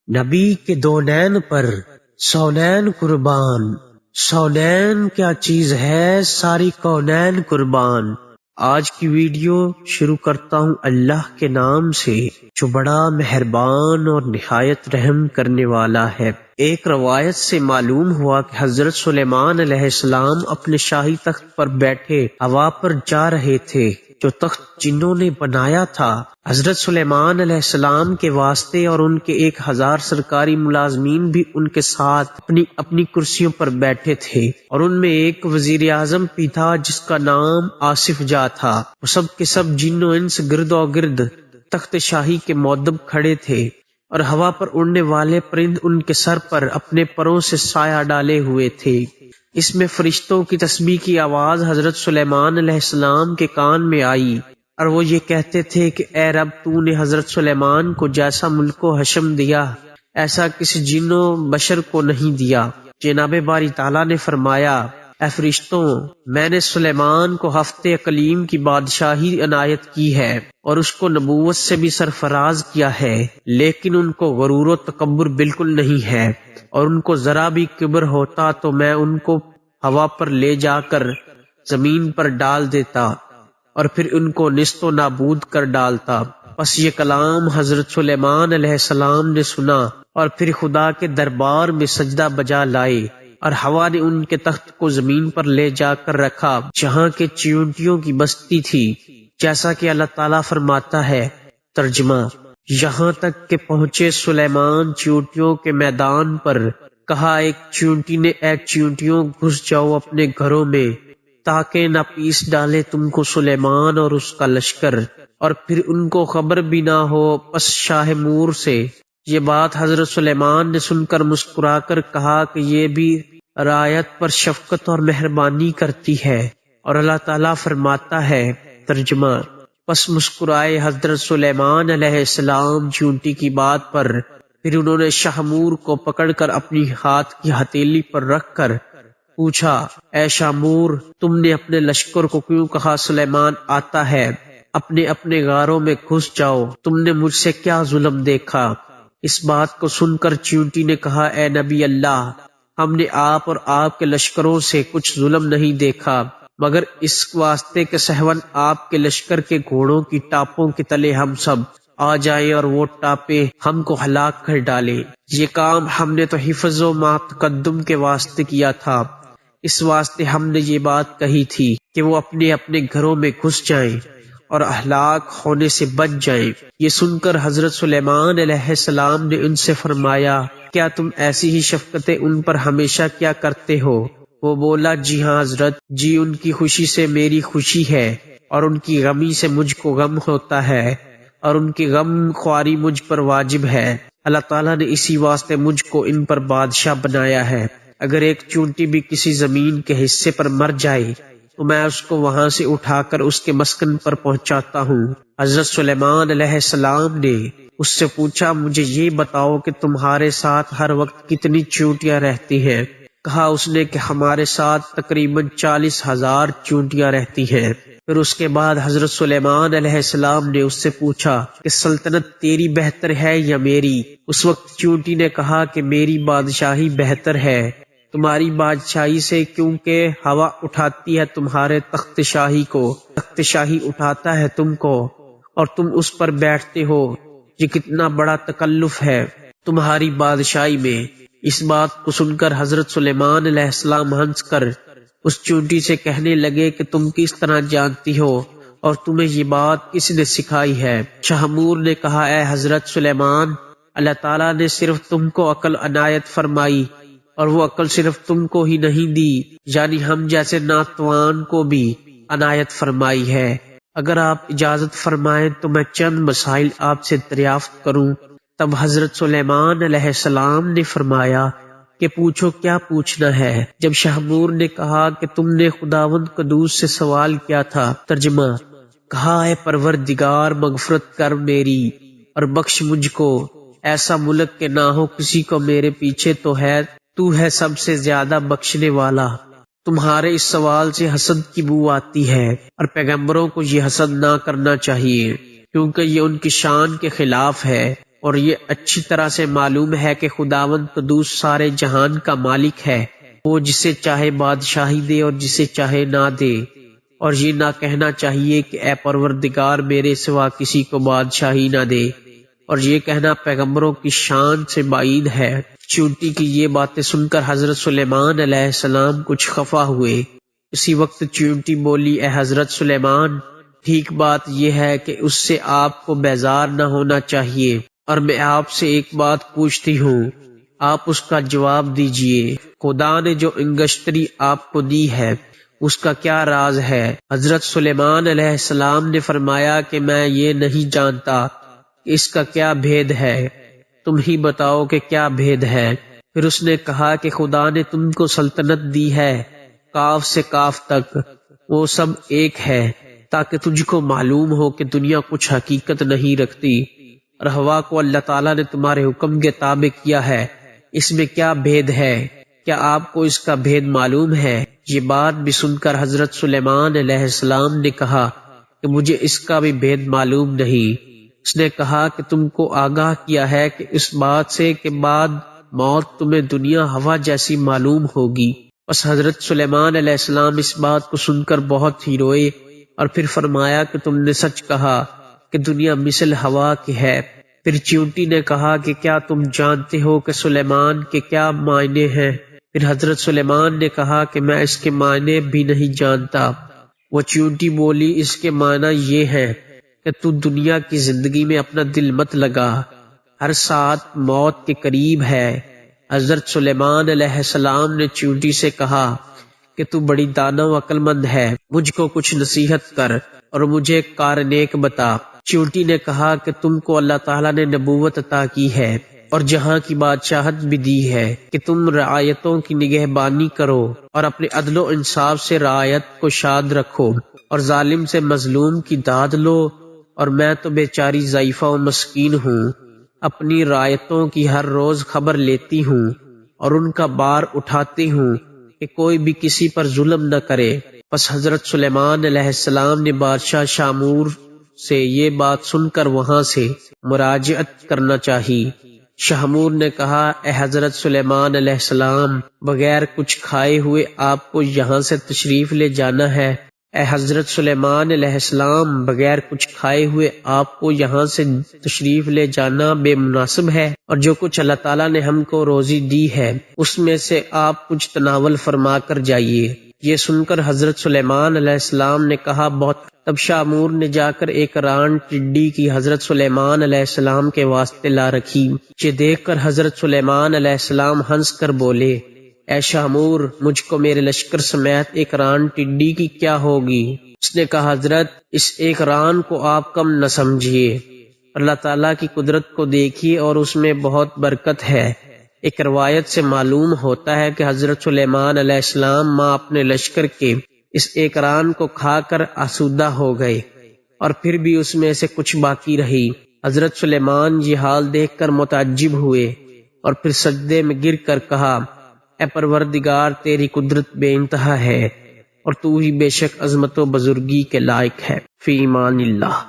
نبی کے دو نین پر سونین قربان، سونین کیا چیز ہے ساری کونین قربان۔ آج کی ویڈیو شروع کرتا ہوں اللہ کے نام سے جو بڑا مہربان اور نہایت رحم کرنے والا ہے۔ ایک روایت سے معلوم ہوا کہ حضرت سلیمان علیہ السلام اپنے شاہی تخت پر بیٹھے ہوا پر جا رہے تھے جو تخت جنوں نے بنایا تھا۔ حضرت سلیمان علیہ السلام کے واسطے اور ان کے 1000 سرکاری ملازمین بھی ان کے ساتھ اپنی اپنی کرسیوں پر بیٹھے تھے، اور ان میں ایک وزیر اعظم بھی تھا جس کا نام آصف جا تھا۔ وہ سب کے سب جن و انس گرد و گرد تخت شاہی کے مودب کھڑے تھے، اور ہوا پر اڑنے والے پرند ان کے سر پر اپنے پروں سے سایہ ڈالے ہوئے تھے۔ اس میں فرشتوں کی تسبیح کی آواز حضرت سلیمان علیہ السلام کے کان میں آئی، اور وہ یہ کہتے تھے کہ اے رب، تو نے حضرت سلیمان کو جیسا ملک و حشم دیا ایسا کسی جن و بشر کو نہیں دیا۔ جناب باری تعالیٰ نے فرمایا، اے فرشتوں، میں نے سلیمان کو ہفتے اقلیم کی بادشاہی عنایت کی ہے اور اس کو نبوت سے بھی سرفراز کیا ہے، لیکن ان کو غرور و تکبر بالکل نہیں ہے، اور ان کو ذرا بھی کبر ہوتا تو میں ان کو ہوا پر لے جا کر زمین پر ڈال دیتا اور پھر ان کو نیست و نابود کر ڈالتا۔ پس یہ کلام حضرت سلیمان علیہ السلام نے سنا اور پھر خدا کے دربار میں سجدہ بجا لائے، اور ہوا نے ان کے تخت کو زمین پر لے جا کر رکھا جہاں کے چیونٹیوں کی بستی تھی، جیسا کہ اللہ تعالیٰ فرماتا ہے۔ ترجمہ: یہاں تک کہ پہنچے سلیمان چیونٹیوں کے میدان پر، کہا ایک چیونٹی نے، اے چیونٹیوں، گھس جاؤ اپنے گھروں میں تاکہ نہ پیس ڈالے تم کو سلیمان اور اس کا لشکر، اور پھر ان کو خبر بھی نہ ہو۔ پس شاہ مور سے یہ بات حضرت سلیمان نے سن کر مسکرا کر کہا کہ یہ بھی رعیت پر شفقت اور مہربانی کرتی ہے، اور اللہ تعالیٰ فرماتا ہے۔ ترجمہ: پس مسکرائے حضرت سلیمان علیہ السلام چیونٹی کی بات پر، پھر انہوں نے شاہ مور کو پکڑ کر اپنی ہاتھ کی ہتھیلی پر رکھ کر پوچھا، اے شاہ مور، تم نے اپنے لشکر کو کیوں کہا سلیمان آتا ہے؟ اپنے اپنے غاروں میں گھس جاؤ، تم نے مجھ سے کیا ظلم دیکھا؟ اس بات کو سن کر چیونٹی نے کہا، اے نبی اللہ، ہم نے آپ اور آپ کے لشکروں سے کچھ ظلم نہیں دیکھا، مگر اس واسطے کہ سہون آپ کے لشکر کے گھوڑوں کی ٹاپوں کے تلے ہم سب آ جائیں اور وہ ٹاپے ہم کو ہلاک کر ڈالے۔ یہ کام ہم نے تو حفظ و تقدم کے واسطے کیا تھا، اس واسطے ہم نے یہ بات کہی تھی کہ وہ اپنے اپنے گھروں میں گھس جائیں اور ہلاک ہونے سے بچ جائیں۔ یہ سن کر حضرت سلیمان علیہ السلام نے ان سے فرمایا، کیا تم ایسی ہی شفقتیں ان پر ہمیشہ کیا کرتے ہو؟ وہ بولا، جی ہاں حضرت، جی ان کی خوشی سے میری خوشی ہے، اور ان کی غمی سے مجھ کو غم ہوتا ہے، اور ان کی غم خواری مجھ پر واجب ہے۔ اللہ تعالیٰ نے اسی واسطے مجھ کو ان پر بادشاہ بنایا ہے۔ اگر ایک چونٹی بھی کسی زمین کے حصے پر مر جائے تو میں اس کو وہاں سے اٹھا کر اس کے مسکن پر پہنچاتا ہوں۔ حضرت سلیمان علیہ السلام نے اس سے پوچھا، مجھے یہ بتاؤ کہ تمہارے ساتھ ہر وقت کتنی چیونٹیاں رہتی ہیں؟ کہا اس نے کہ ہمارے ساتھ تقریباً 40,000 چیونٹیاں رہتی ہیں۔ پھر اس کے بعد حضرت سلیمان علیہ السلام نے اس سے پوچھا کہ سلطنت تیری بہتر ہے یا میری؟ اس وقت چیونٹی نے کہا کہ میری بادشاہی بہتر ہے تمہاری بادشاہی سے، کیونکہ ہوا اٹھاتی ہے تمہارے تخت شاہی کو، تخت شاہی اٹھاتا ہے تم کو، اور تم اس پر بیٹھتے ہو۔ یہ کتنا بڑا تکلف ہے تمہاری بادشاہی میں۔ اس بات کو سن کر حضرت سلیمان علیہ السلام ہنس کر اس چونٹی سے کہنے لگے کہ تم کس طرح جانتی ہو اور تمہیں یہ بات کس نے سکھائی ہے؟ شاہ مور نے کہا، اے حضرت سلیمان، اللہ تعالیٰ نے صرف تم کو عقل عنایت فرمائی، اور وہ عقل صرف تم کو ہی نہیں دی، یعنی ہم جیسے ناتوان کو بھی عنایت فرمائی ہے۔ اگر آپ اجازت فرمائیں تو میں چند مسائل آپ سے دریافت کروں۔ تب حضرت سلیمان علیہ السلام نے فرمایا کہ پوچھو، کیا پوچھنا ہے؟ جب شاہ مور نے کہا کہ تم نے خداوند قدوس سے سوال کیا تھا۔ ترجمہ: کہا، اے پروردگار، مغفرت کر میری اور بخش مجھ کو، ایسا ملک کہ نہ ہو کسی کو میرے پیچھے تو ہے سب سے زیادہ بخشنے والا۔ تمہارے اس سوال سے حسد کی بو آتی ہے، اور پیغمبروں کو یہ حسد نہ کرنا چاہیے کیونکہ یہ ان کی شان کے خلاف ہے۔ اور یہ اچھی طرح سے معلوم ہے کہ خداوند قدوس سارے جہان کا مالک ہے، وہ جسے چاہے بادشاہی دے اور جسے چاہے نہ دے، اور یہ نہ کہنا چاہیے کہ اے پروردگار میرے سوا کسی کو بادشاہی نہ دے، اور یہ کہنا پیغمبروں کی شان سے بعید ہے۔ چیونٹی کی یہ باتیں سن کر حضرت سلیمان علیہ السلام کچھ خفا ہوئے۔ اسی وقت چیونٹی بولی، اے حضرت سلیمان، ٹھیک بات یہ ہے کہ اس سے آپ کو بیزار نہ ہونا چاہیے، اور میں آپ سے ایک بات پوچھتی ہوں، آپ اس کا جواب دیجئے۔ خدا نے جو انگشتری آپ کو دی ہے اس کا کیا راز ہے؟ حضرت سلیمان علیہ السلام نے فرمایا کہ میں یہ نہیں جانتا کہ اس کا کیا بھید ہے، تم ہی بتاؤ کہ کیا بھید ہے۔ پھر اس نے کہا کہ خدا نے تم کو سلطنت دی ہے کاف سے کاف تک، وہ سب ایک ہے، تاکہ تجھ کو معلوم ہو کہ دنیا کچھ حقیقت نہیں رکھتی، اور ہوا کو اللہ تعالیٰ نے تمہارے حکم کے تابع کیا ہے، اس میں کیا بھید ہے؟ کیا آپ کو اس کا بھید معلوم ہے؟ یہ بات بھی سن کر حضرت سلیمان علیہ السلام نے کہا کہ مجھے اس کا بھی بھید معلوم نہیں۔ اس نے کہا کہ تم کو آگاہ کیا ہے کہ اس بات سے کہ بعد موت تمہیں دنیا ہوا جیسی معلوم ہوگی۔ بس حضرت سلیمان علیہ السلام اس بات کو سن کر بہت ہی روئے، اور پھر فرمایا کہ تم نے سچ کہا کہ دنیا مثل ہوا کی ہے۔ پھر چیونٹی نے کہا کہ کیا تم جانتے ہو کہ سلیمان کے کیا معنی ہیں؟ پھر حضرت سلیمان نے کہا کہ میں اس کے معنی بھی نہیں جانتا۔ وہ چیونٹی بولی، اس کے معنی یہ ہے کہ تو دنیا کی زندگی میں اپنا دل مت لگا، ہر ساتھ موت کے قریب ہے۔ حضرت سلیمان علیہ السلام نے چیونٹی سے کہا کہ تو بڑی دانا و عقل مند ہے، مجھ کو کچھ نصیحت کر اور مجھے کار نیک بتا۔ چیونٹی نے کہا کہ تم کو اللہ تعالیٰ نے نبوت عطا کی ہے اور جہاں کی بادشاہت بھی دی ہے کہ تم رعایتوں کی نگہبانی کرو اور اپنے عدل و انصاف سے رعایت کو شاد رکھو، اور ظالم سے مظلوم کی داد لو، اور میں تو بیچاری ضعیفہ و مسکین ہوں، اپنی رعایتوں کی ہر روز خبر لیتی ہوں اور ان کا بار اٹھاتی ہوں کہ کوئی بھی کسی پر ظلم نہ کرے۔ پس حضرت سلیمان علیہ السلام نے بادشاہ شامور سے یہ بات سن کر وہاں سے مراجعت کرنا چاہی۔ شامور نے کہا، اے حضرت سلیمان علیہ السلام، بغیر کچھ کھائے ہوئے آپ کو یہاں سے تشریف لے جانا ہے؟ اے حضرت سلیمان علیہ السلام، بغیر کچھ کھائے ہوئے آپ کو یہاں سے تشریف لے جانا بے مناسب ہے، اور جو کچھ اللہ تعالیٰ نے ہم کو روزی دی ہے اس میں سے آپ کچھ تناول فرما کر جائیے۔ یہ سن کر حضرت سلیمان علیہ السلام نے کہا، بہت۔ تب شامور نے جا کر ایک ران ٹڈی کی حضرت سلیمان علیہ السلام کے واسطے لا رکھی۔ یہ دیکھ کر حضرت سلیمان علیہ السلام ہنس کر بولے، اے شامور، مجھ کو میرے لشکر سمیت ایک ران ٹڈی کی کیا ہوگی؟ اس نے کہا، حضرت، اس ایک ران کو آپ کم نہ سمجھیے، اللہ تعالیٰ کی قدرت کو دیکھیے اور اس میں بہت برکت ہے۔ ایک روایت سے معلوم ہوتا ہے کہ حضرت سلیمان علیہ السلام ماں اپنے لشکر کے اس ایک ران کو کھا کر آسودہ ہو گئے، اور پھر بھی اس میں سے کچھ باقی رہی۔ حضرت سلیمان یہ حال دیکھ کر متعجب ہوئے اور پھر سجدے میں گر کر کہا، اے پروردگار، تیری قدرت بے انتہا ہے اور تو ہی بے شک عظمت و بزرگی کے لائق ہے۔ فی امان اللہ۔